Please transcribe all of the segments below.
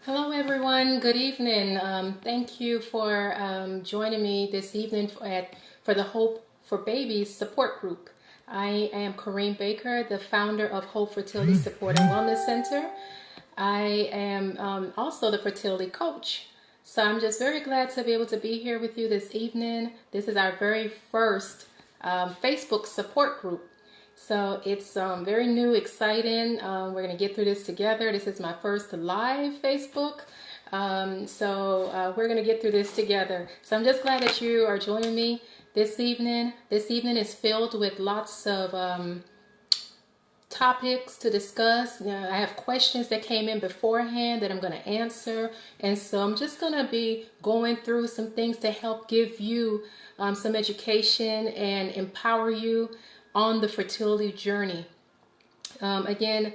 Hello everyone, good evening. Thank you for joining me this evening for the Hope4Babies Support Group. I am Corrine Baker, the founder of Hope Fertility Support and Wellness Center. I am also the fertility coach. So I'm just very glad to be able to be here with you this evening. This is our very first Facebook support group. So it's very new, exciting. We're going to get through this together. This is my first live Facebook. We're going to get through this together. So I'm just glad that you are joining me this evening. This evening is filled with lots of topics to discuss. I have questions that came in beforehand that I'm going to answer. And so I'm just going to be going through some things to help give you some education and empower you on the fertility journey. Again,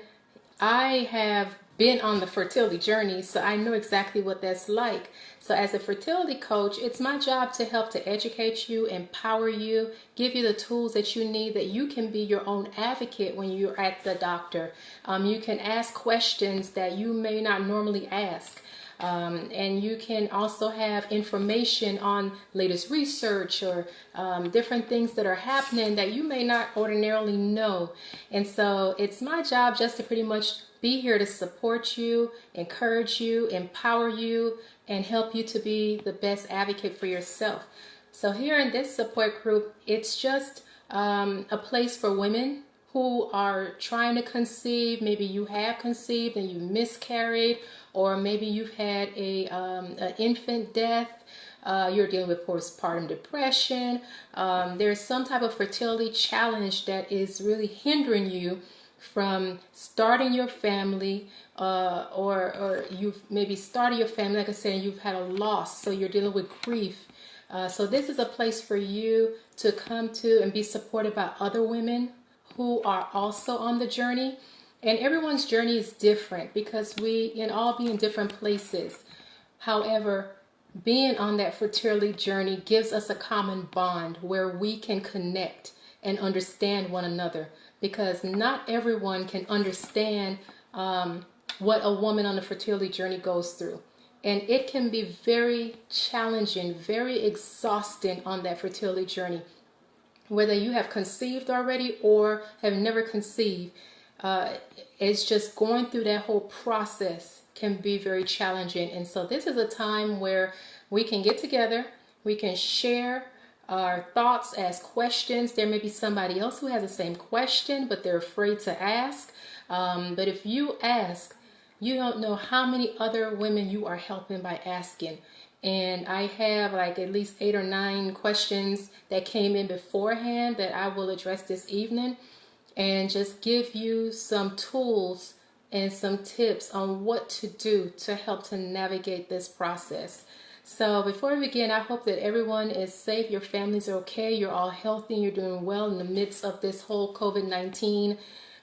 I have been on the fertility journey, so I know exactly what that's like. So as a fertility coach, it's my job to help to educate you, empower you, give you the tools that you need that you can be your own advocate when you're at the doctor. You can ask questions that you may not normally ask. And you can also have information on latest research or different things that are happening that you may not ordinarily know. And so it's my job just to pretty much be here to support you, encourage you, empower you, and help you to be the best advocate for yourself. So here in this support group, it's just a place for women who are trying to conceive. Maybe you have conceived and you miscarried, or maybe you've had an infant death. You're dealing with postpartum depression. There's some type of fertility challenge that is really hindering you from starting your family, or you've maybe started your family, like I said, and you've had a loss, so you're dealing with grief. So this is a place for you to come to and be supported by other women who are also on the journey. And everyone's journey is different because we can all be in different places. However, being on that fertility journey gives us a common bond where we can connect and understand one another, because not everyone can understand what a woman on the fertility journey goes through. And it can be very challenging, very exhausting on that fertility journey. Whether you have conceived already or have never conceived, it's just going through that whole process can be very challenging. And so this is a time where we can get together, we can share our thoughts, ask questions. There may be somebody else who has the same question, but they're afraid to ask. But if you ask, you don't know how many other women you are helping by asking. And I have like at least 8 or 9 questions that came in beforehand that I will address this evening, and just give you some tools and some tips on what to do to help to navigate this process. So before we begin, I hope that everyone is safe, your families are okay, you're all healthy, you're doing well in the midst of this whole COVID-19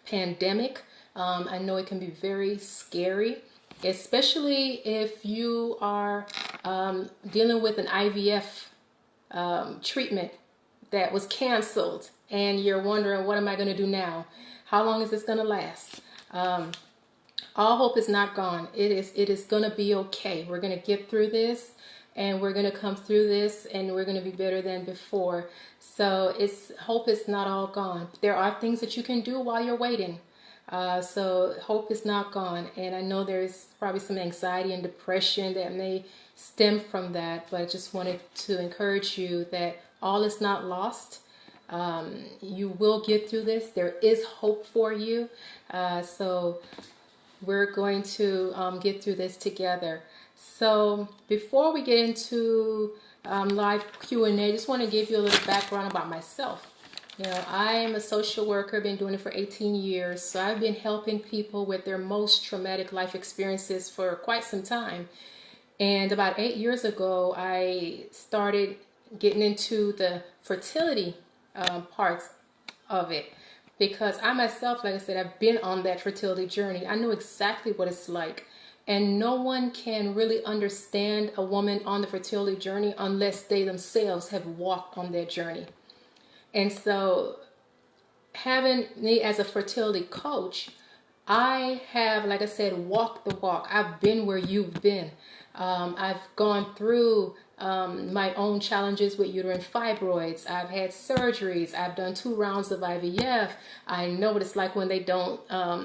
pandemic. I know it can be very scary, especially if you are dealing with an IVF treatment that was canceled and you're wondering, what am I going to do now? How long is this going to last? All hope is not gone. It is going to be okay. We're going to get through this, and we're going to come through this, and we're going to be better than before. So hope is not all gone. There are things that you can do while you're waiting. So hope is not gone. And I know there's probably some anxiety and depression that may stem from that, but I just wanted to encourage you that all is not lost. You will get through this. There is hope for you. So we're going to get through this together. So before we get into live Q&A, I just want to give you a little background about myself. I am a social worker, been doing it for 18 years. So I've been helping people with their most traumatic life experiences for quite some time. And about 8 years ago, I started getting into the fertility parts of it, because I myself, like I said, I've been on that fertility journey. I know exactly what it's like. And no one can really understand a woman on the fertility journey unless they themselves have walked on that journey. And so having me as a fertility coach, I have, like I said, walked the walk. I've been where you've been. I've gone through my own challenges with uterine fibroids. I've had surgeries. I've done 2 rounds of IVF. I know what it's like when they don't,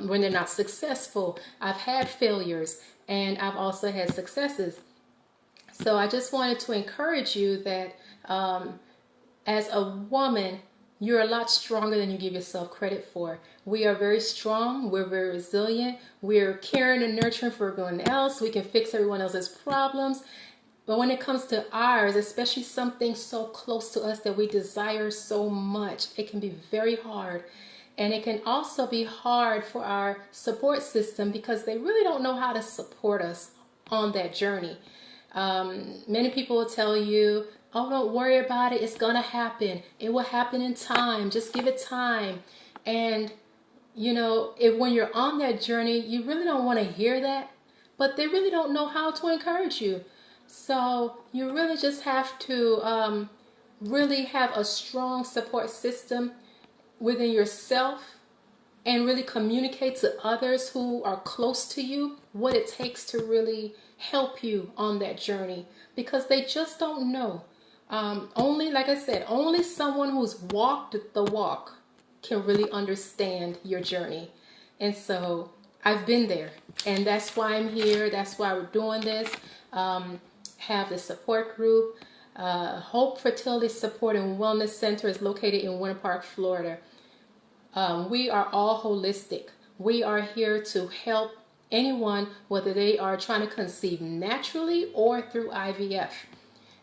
when they're not successful. I've had failures, and I've also had successes. So I just wanted to encourage you that as a woman, you're a lot stronger than you give yourself credit for. We are very strong. We're very resilient. We're caring and nurturing for everyone else. We can fix everyone else's problems. But when it comes to ours, especially something so close to us that we desire so much, it can be very hard. And it can also be hard for our support system because they really don't know how to support us on that journey. Many people will tell you, oh, don't worry about it. It's going to happen. It will happen in time. Just give it time. And, you know, when you're on that journey, you really don't want to hear that, but they really don't know how to encourage you. So you really just have to really have a strong support system within yourself and really communicate to others who are close to you what it takes to really help you on that journey, because they just don't know. Only, like I said, only someone who's walked the walk can really understand your journey. And so I've been there, and that's why I'm here. That's why we're doing this. Have the support group. Hope Fertility Support and Wellness Center is located in Winter Park, Florida. We are all holistic. We are here to help anyone, whether they are trying to conceive naturally or through IVF.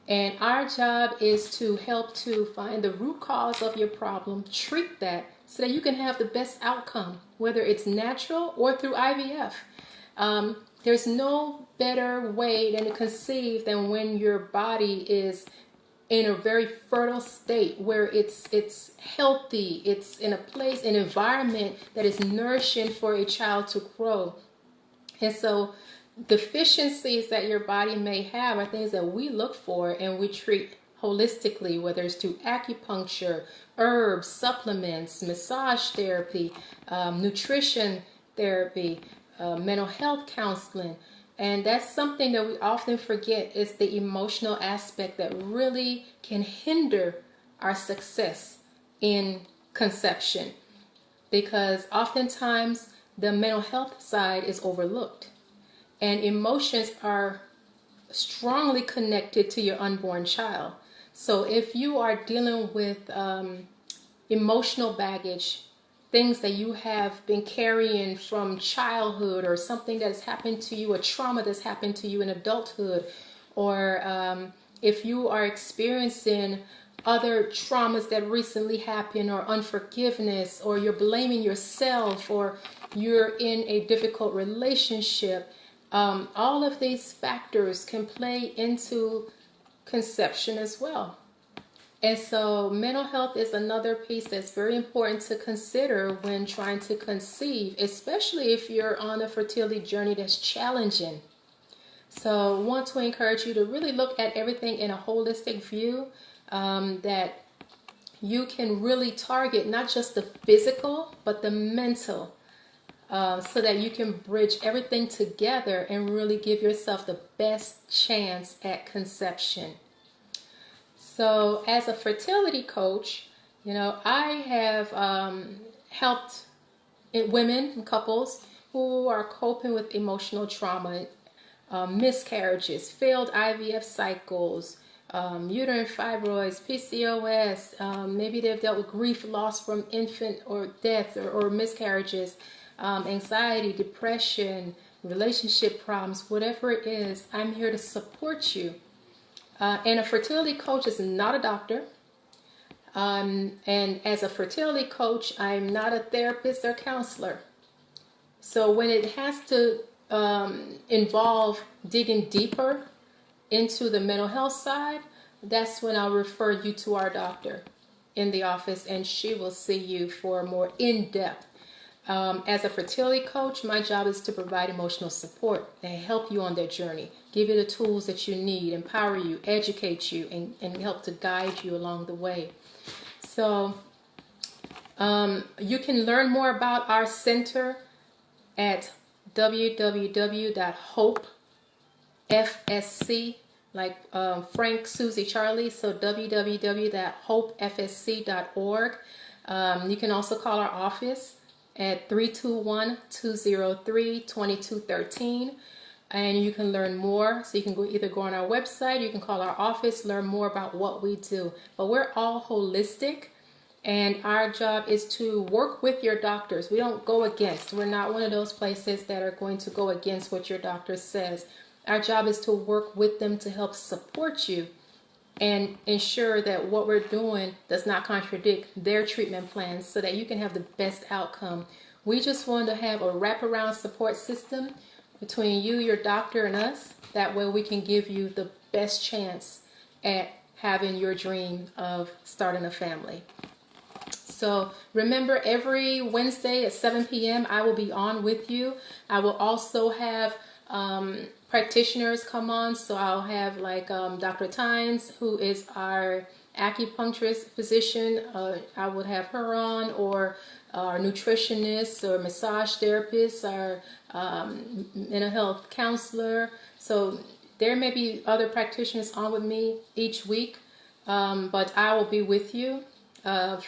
And our job is to help to find the root cause of your problem, treat that so that you can have the best outcome, whether it's natural or through IVF. There's no better way than to conceive than when your body is in a very fertile state where it's healthy, it's in a place, an environment that is nourishing for a child to grow. And so deficiencies that your body may have are things that we look for and we treat holistically, whether it's through acupuncture, herbs, supplements, massage therapy, nutrition therapy, mental health counseling. And that's something that we often forget, is the emotional aspect that really can hinder our success in conception, because oftentimes the mental health side is overlooked, and emotions are strongly connected to your unborn child. So if you are dealing with emotional baggage, things that you have been carrying from childhood, or something that has happened to you, a trauma that's happened to you in adulthood, or if you are experiencing other traumas that recently happened, or unforgiveness, or you're blaming yourself, or you're in a difficult relationship, all of these factors can play into conception as well. And so mental health is another piece that's very important to consider when trying to conceive, especially if you're on a fertility journey that's challenging. So I want to encourage you to really look at everything in a holistic view, that you can really target not just the physical, but the mental, so that you can bridge everything together and really give yourself the best chance at conception. So as a fertility coach, you know, I have helped women and couples who are coping with emotional trauma, miscarriages, failed IVF cycles, uterine fibroids, PCOS, maybe they've dealt with grief, loss from infant or death or miscarriages, anxiety, depression, relationship problems, whatever it is. I'm here to support you. And a fertility coach is not a doctor. And as a fertility coach, I'm not a therapist or counselor. So when it has to involve digging deeper into the mental health side, that's when I'll refer you to our doctor in the office, and she will see you for more in-depth. As a fertility coach, my job is to provide emotional support and help you on that journey, give you the tools that you need, empower you, educate you, and help to guide you along the way. So you can learn more about our center at www.hopefsc, like Frank, Susie, Charlie, so www.hopefsc.org. You can also call our office at 321-203-2213, and you can learn more. So you can either go on our website, you can call our office, learn more about what we do. But we're all holistic, and our job is to work with your doctors. We don't go against. We're not one of those places that are going to go against what your doctor says. Our job is to work with them to help support you and ensure that what we're doing does not contradict their treatment plans so that you can have the best outcome. We just want to have a wraparound support system between you, your doctor, and us. That way we can give you the best chance at having your dream of starting a family. So remember, every Wednesday at 7 p.m. I will be on with you. I will also have practitioners come on. So I'll have like Dr. Tynes, who is our acupuncturist physician. I would have her on, or our nutritionist or massage therapist, our mental health counselor. So there may be other practitioners on with me each week, but I will be with you at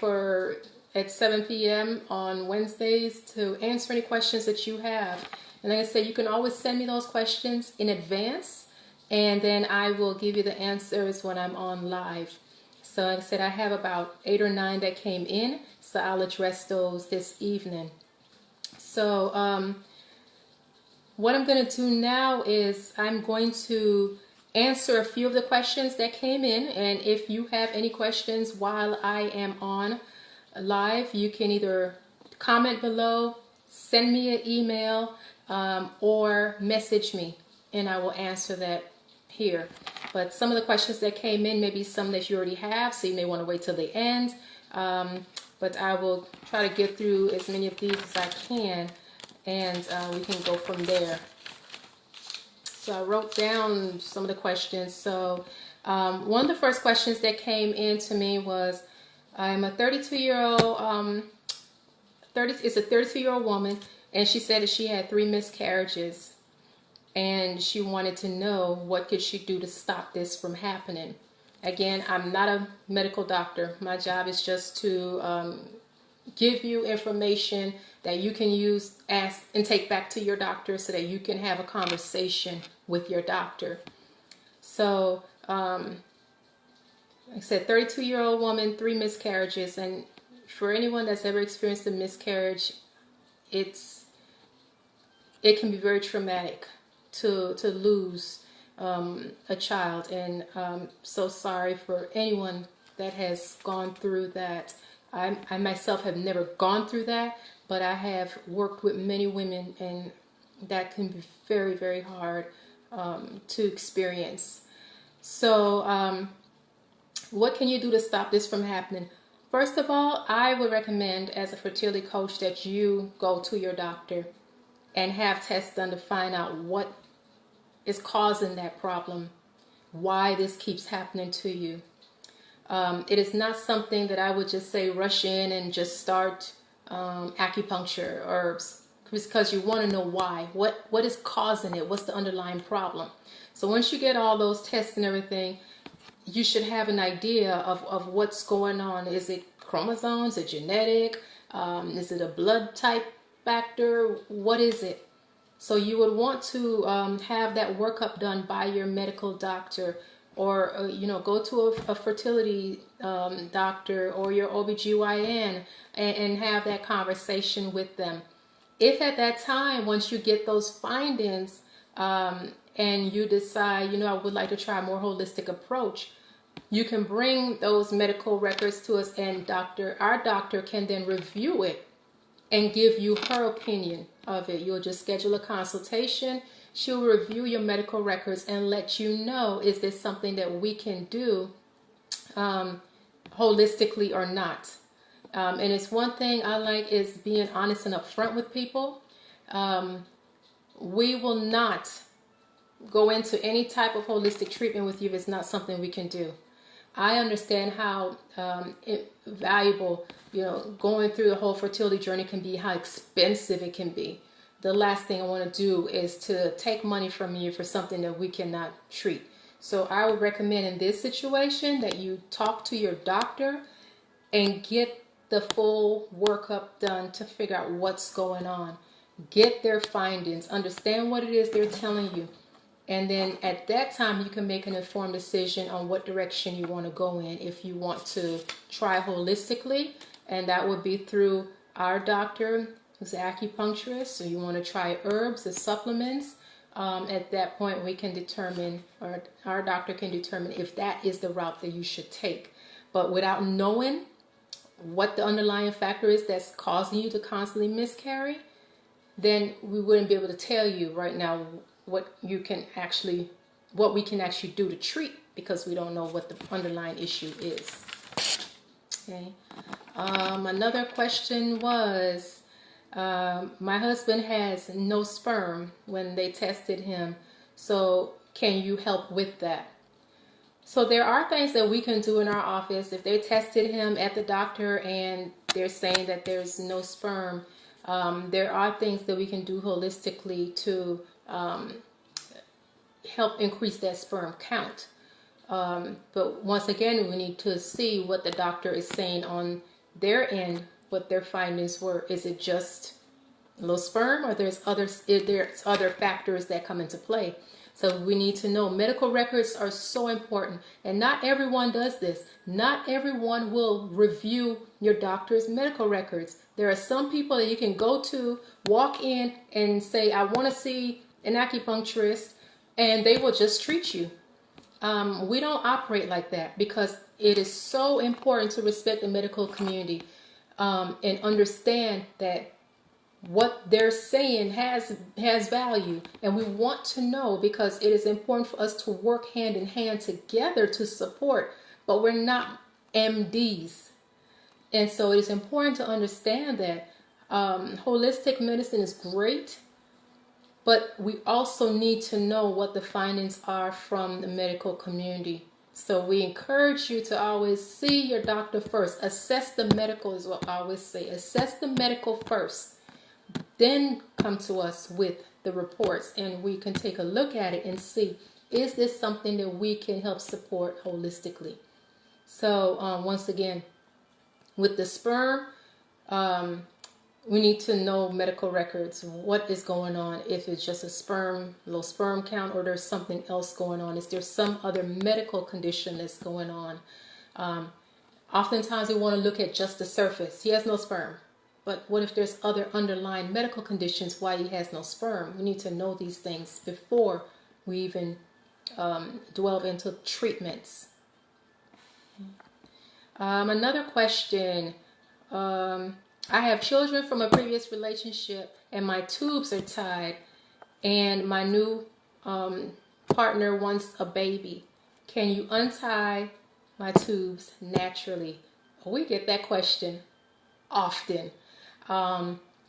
7 p.m. on Wednesdays to answer any questions that you have. And like I said, you can always send me those questions in advance, and then I will give you the answers when I'm on live. So like I said, I have about 8 or 9 that came in, so I'll address those this evening. So what I'm going to do now is I'm going to answer a few of the questions that came in, and if you have any questions while I am on live, you can either comment below, send me an email, or message me, and I will answer that here. But some of the questions that came in may be some that you already have, so you may want to wait till the end. But I will try to get through as many of these as I can, and we can go from there. So I wrote down some of the questions. So one of the first questions that came in to me was, I'm a 32-year-old, it's a 32-year-old woman, and she said that she had 3 miscarriages, and she wanted to know what could she do to stop this from happening. Again, I'm not a medical doctor. My job is just to give you information that you can use, ask, and take back to your doctor so that you can have a conversation with your doctor. So, like I said, 32-year-old woman, 3 miscarriages, and for anyone that's ever experienced a miscarriage, it can be very traumatic to lose a child, and so sorry for anyone that has gone through that. I myself have never gone through that, but I have worked with many women, and that can be very, very hard to experience. So what can you do to stop this from happening? First of all, I would recommend as a fertility coach that you go to your doctor and have tests done to find out what is causing that problem, why this keeps happening to you. It is not something that I would just say rush in and just start acupuncture herbs, because you want to know why. What is causing it? What's the underlying problem? So once you get all those tests and everything, you should have an idea of what's going on. Is it chromosomes? Is it genetic? Is it a blood type factor? What is it? So you would want to have that workup done by your medical doctor, or go to a fertility doctor or your OBGYN and have that conversation with them. If at that time, once you get those findings, and you decide, I would like to try a more holistic approach, you can bring those medical records to us, and our doctor can then review it and give you her opinion of it. You'll just schedule a consultation. She'll review your medical records and let you know, is this something that we can do holistically or not. And it's one thing I like is being honest and upfront with people. We will not go into any type of holistic treatment with you if it's not something we can do. I understand how valuable, going through the whole fertility journey can be, how expensive it can be. the last thing I want to do is to take money from you for something that we cannot treat. So I would recommend in this situation that you talk to your doctor and get the full workup done to figure out what's going on. Get their findings, understand what it is they're telling you. And then at that time, you can make an informed decision on what direction you want to go in. If you want to try holistically, and that would be through our doctor, who's an acupuncturist. So you want to try herbs or supplements. At that point, we can determine, or our doctor can determine if that is the route that you should take. But without knowing what the underlying factor is that's causing you to constantly miscarry, then we wouldn't be able to tell you right now what we can actually do to treat, because we don't know what the underlying issue is. Okay. Another question was, my husband has no sperm when they tested him, so can you help with that? So there are things that we can do in our office. If they tested him at the doctor and they're saying that there's no sperm, there are things that we can do holistically to help increase that sperm count. But once again, we need to see what the doctor is saying on their end, what their findings were. Is it just low sperm, or there's other factors that come into play? So we need to know. Medical records are so important, and not everyone does this. Not everyone will review your doctor's medical records. There are some people that you can go to, walk in and say, I want to see an acupuncturist, and they will just treat you. We don't operate like that, because it is so important to respect the medical community and understand that what they're saying has value, and we want to know, because it is important for us to work hand in hand together to support, but we're not MDs. And so it is important to understand that holistic medicine is great, but we also need to know what the findings are from the medical community. So we encourage you to always see your doctor first. Assess the medical is what I always say. Assess the medical first. Then come to us with the reports, and we can take a look at it and see, is this something that we can help support holistically? So once again, with the sperm, we need to know medical records. What is going on? If it's just a low sperm count, or there's something else going on. Is there some other medical condition that's going on? Oftentimes we want to look at just the surface. He has no sperm. But what if there's other underlying medical conditions why he has no sperm? We need to know these things before we even delve into treatments. Another question. I have children from a previous relationship, and my tubes are tied, and my new partner wants a baby. Can you untie my tubes naturally? We get that question often.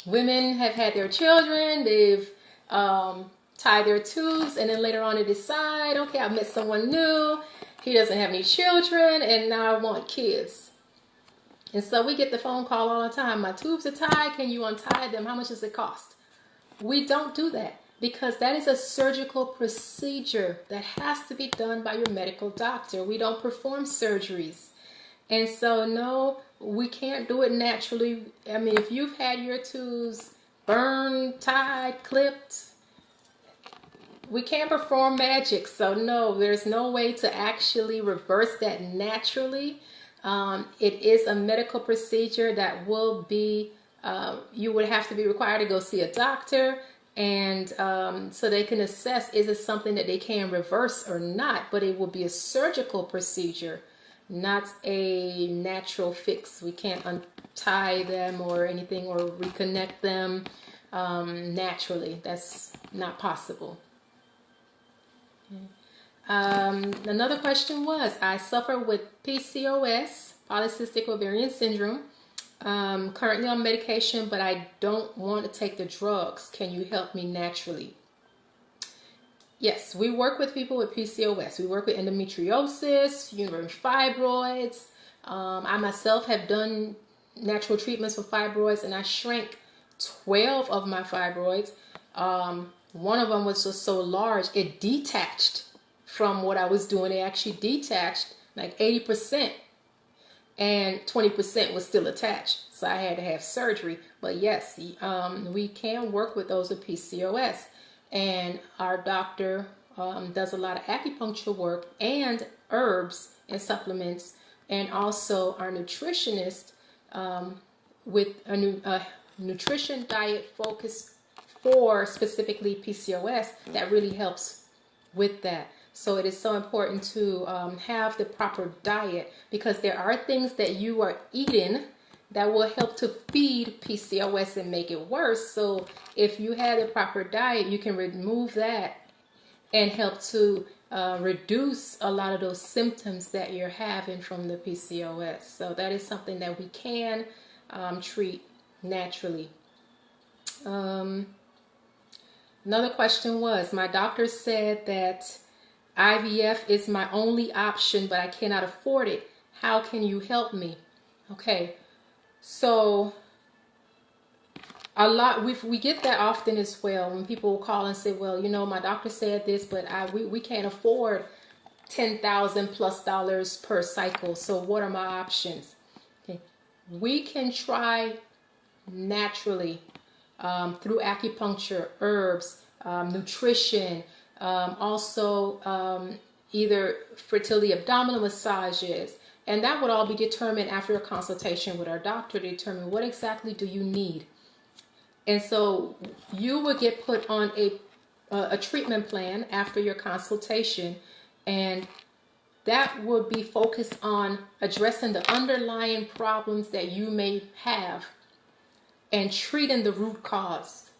Women have had their children, they've tied their tubes, and then later on they decide, okay, I met someone new, he doesn't have any children, and now I want kids. And so we get the phone call all the time, my tubes are tied, can you untie them? How much does it cost? We don't do that, because that is a surgical procedure that has to be done by your medical doctor. We don't perform surgeries. And so, no, we can't do it naturally. I mean, if you've had your tubes burned, tied, clipped, we can't perform magic. So, no, there's no way to actually reverse that naturally. It is a medical procedure that will be, you would have to be required to go see a doctor, and so they can assess, is it something that they can reverse or not. But it will be a surgical procedure, not a natural fix. We can't untie them or anything, or reconnect them naturally. That's not possible. Okay. Another question was, I suffer with PCOS, polycystic ovarian syndrome. Currently on medication, but I don't want to take the drugs. Can you help me naturally? Yes, we work with people with PCOS. We work with endometriosis, uterine fibroids. I myself have done natural treatments for fibroids, and I shrank 12 of my fibroids. One of them was just so large, it detached from what I was doing. It actually detached like 80%, and 20% was still attached. So I had to have surgery. But yes, we can work with those with PCOS. And our doctor does a lot of acupuncture work and herbs and supplements. And also our nutritionist with a nutrition diet focus for specifically PCOS that really helps with that. So it is so important to have the proper diet, because there are things that you are eating that will help to feed PCOS and make it worse. So if you have the proper diet, you can remove that and help to reduce a lot of those symptoms that you're having from the PCOS. So that is something that we can treat naturally. Another question was, my doctor said that IVF is my only option, but I cannot afford it. How can you help me? Okay, so we get that often as well, when people call and say, well, you know, my doctor said this, but we can't afford $10,000+ per cycle. So what are my options? Okay. We can try naturally through acupuncture, herbs, nutrition, also either fertility abdominal massages, and that would all be determined after a consultation with our doctor to determine what exactly do you need. And so you would get put on a treatment plan after your consultation, and that would be focused on addressing the underlying problems that you may have and treating the root cause.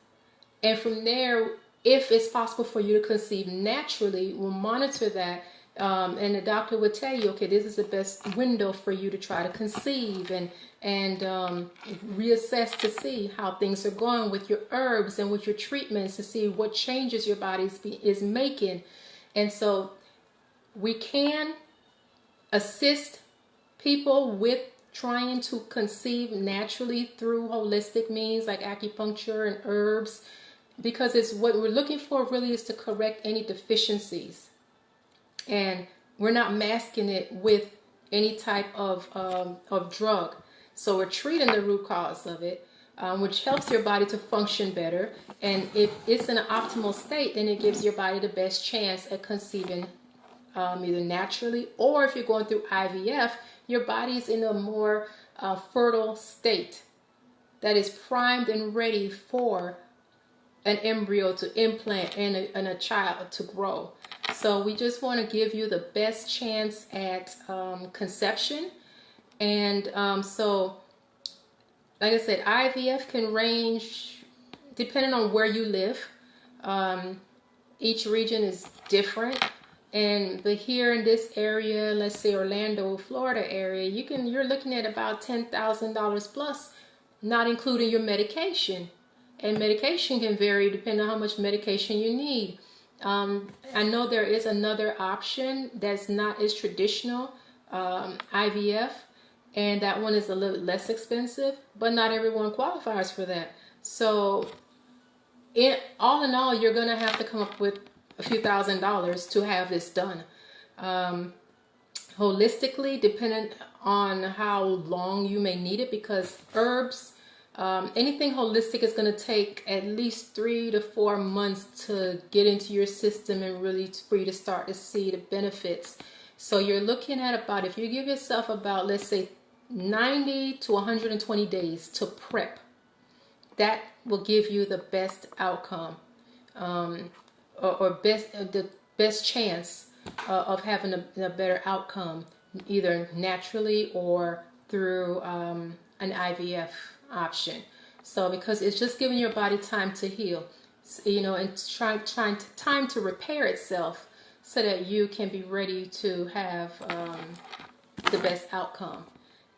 And from there, if it's possible for you to conceive naturally, we'll monitor that. And the doctor would tell you, okay, this is the best window for you to try to conceive, and reassess to see how things are going with your herbs and with your treatments, to see what changes your body is making. And so we can assist people with trying to conceive naturally through holistic means like acupuncture and herbs, because it's what we're looking for really is to correct any deficiencies. And we're not masking it with any type of drug. So we're treating the root cause of it, which helps your body to function better. And if it's in an optimal state, then it gives your body the best chance at conceiving either naturally, or if you're going through IVF, your body's in a more fertile state that is primed and ready for an embryo to implant and a child to grow. So we just want to give you the best chance at conception. And so, like I said, IVF can range depending on where you live. Each region is different. But here in this area, let's say Orlando, Florida area, you're looking at about $10,000 plus, not including your medication. And medication can vary depending on how much medication you need. I know there is another option that's not as traditional, IVF, and that one is a little less expensive, but not everyone qualifies for that. So all in all, you're going to have to come up with a few $1,000s to have this done. Holistically, depending on how long you may need it, because herbs, anything holistic is going to take at least 3 to 4 months to get into your system and really for you to start to see the benefits. So you're looking at about, if you give yourself about, let's say 90 to 120 days to prep, that will give you the best outcome, or the best chance of having a better outcome, either naturally or through an IVF option. So because it's just giving your body time to heal, and time to repair itself, so that you can be ready to have the best outcome.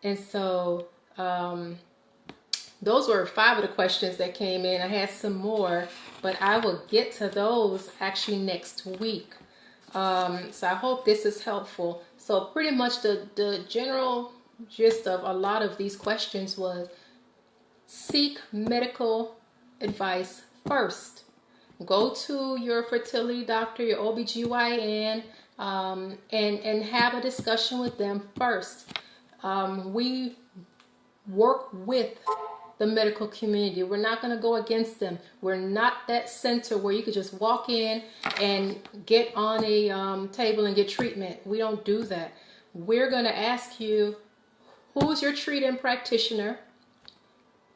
And so those were 5 of the questions that came in. I had some more, but I will get to those actually next week. So I hope this is helpful. So pretty much the general gist of a lot of these questions was, seek medical advice first go to your fertility doctor, your OBGYN, and have a discussion with them first. We work with the medical community. We're not going to go against them. We're not that center where you could just walk in and get on a table and get treatment. We don't do that. We're going to ask you, who's your treating practitioner?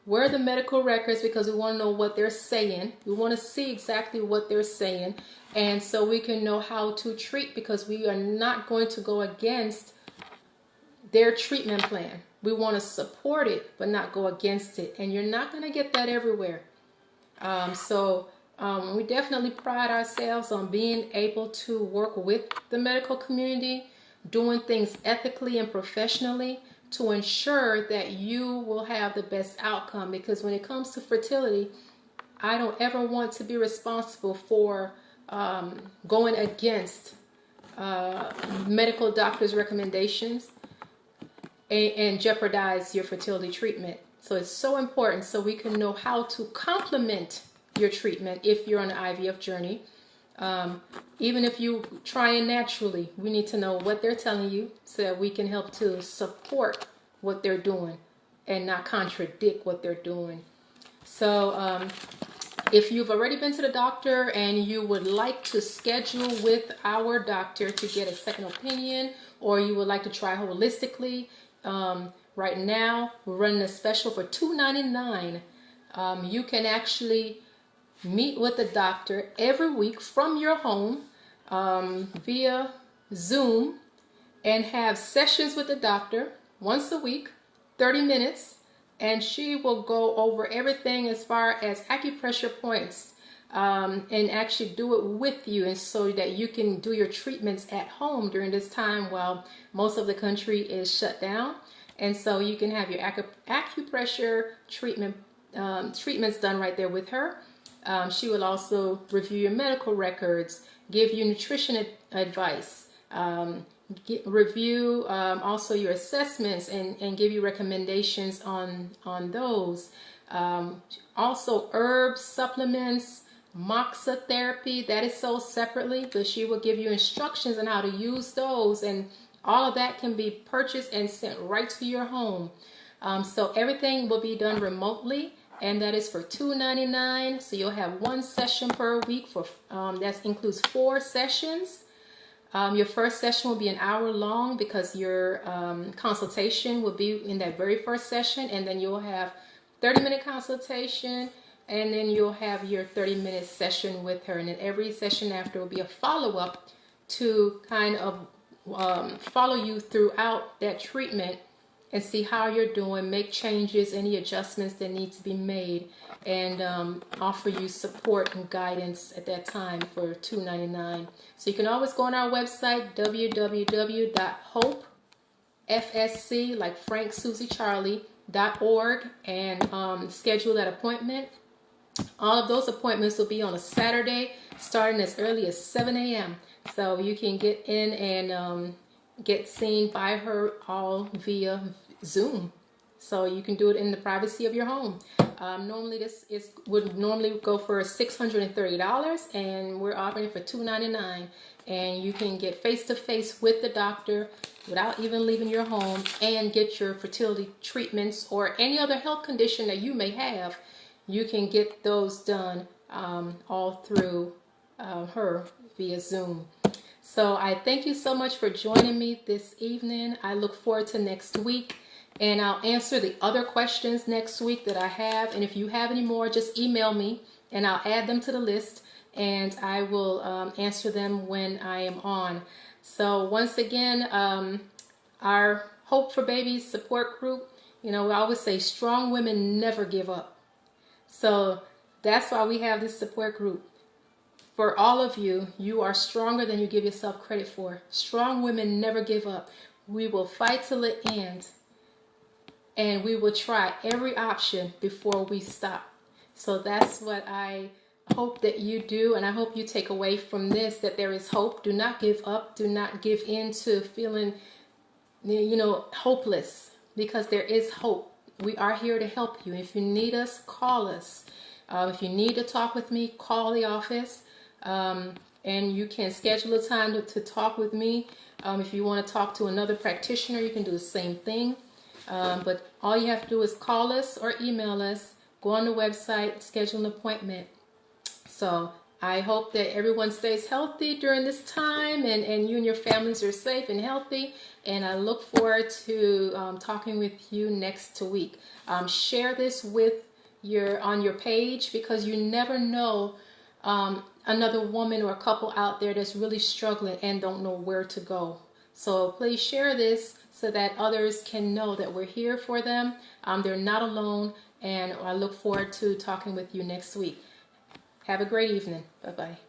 Where are the medical records? Because we want to know what they're saying. We want to see exactly what they're saying. And so we can know how to treat, because we are not going to go against their treatment plan. We want to support it, but not go against it. And you're not going to get that everywhere. We definitely pride ourselves on being able to work with the medical community, doing things ethically and professionally to ensure that you will have the best outcome. Because when it comes to fertility, I don't ever want to be responsible for going against medical doctors' recommendations and jeopardize your fertility treatment. So it's so important so we can know how to complement your treatment if you're on an IVF journey. Even if you try it naturally, we need to know what they're telling you so that we can help to support what they're doing and not contradict what they're doing. So if you've already been to the doctor and you would like to schedule with our doctor to get a second opinion, or you would like to try holistically, right now we're running a special for $2.99. You can actually meet with the doctor every week from your home via Zoom and have sessions with the doctor once a week, 30 minutes, and she will go over everything as far as acupressure points and actually do it with you, and so that you can do your treatments at home during this time while most of the country is shut down. And so you can have your acupressure treatments done right there with her. She will also review your medical records, give you nutrition advice, review also your assessments and give you recommendations on those. Also herbs, supplements, moxa therapy, that is sold separately, but she will give you instructions on how to use those, and all of that can be purchased and sent right to your home. So everything will be done remotely, and that is for $2.99. So you'll have one session per week for that includes 4 sessions. Your first session will be an hour long because your consultation will be in that very first session, and then you'll have 30-minute consultation, and then you'll have your 30-minute session with her, and then every session after will be a follow-up to kind of follow you throughout that treatment and see how you're doing, make changes, any adjustments that need to be made, and offer you support and guidance at that time for $2.99. So you can always go on our website, www.hopefsc, like Frank, Susie, Charlie.org, and schedule that appointment. All of those appointments will be on a Saturday, starting as early as 7 a.m. So you can get in and get seen by her all via Zoom. So you can do it in the privacy of your home. Normally this would normally go for $630, and we're offering it for $2.99. And you can get face-to-face with the doctor without even leaving your home, and get your fertility treatments or any other health condition that you may have. You can get those done all through her via Zoom. So I thank you so much for joining me this evening. I look forward to next week, and I'll answer the other questions next week that I have. And if you have any more, just email me and I'll add them to the list, and I will answer them when I am on. So once again, our Hope4Babies Support Group, we always say strong women never give up. So that's why we have this support group. For all of you, you are stronger than you give yourself credit for. Strong women never give up. We will fight till the end, and we will try every option before we stop. So that's what I hope that you do, and I hope you take away from this that there is hope. Do not give up. Do not give in to feeling, hopeless, because there is hope. We are here to help you. If you need us, call us. If you need to talk with me, call the office, and you can schedule a time to talk with me. If you want to talk to another practitioner, you can do the same thing. But all you have to do is call us or email us, go on the website, schedule an appointment. So I hope that everyone stays healthy during this time, and you and your families are safe and healthy. And I look forward to talking with you next week. Share this with on your page, because you never know another woman or a couple out there that's really struggling and don't know where to go. So please share this so that others can know that we're here for them. They're not alone, and I look forward to talking with you next week. Have a great evening. Bye-bye.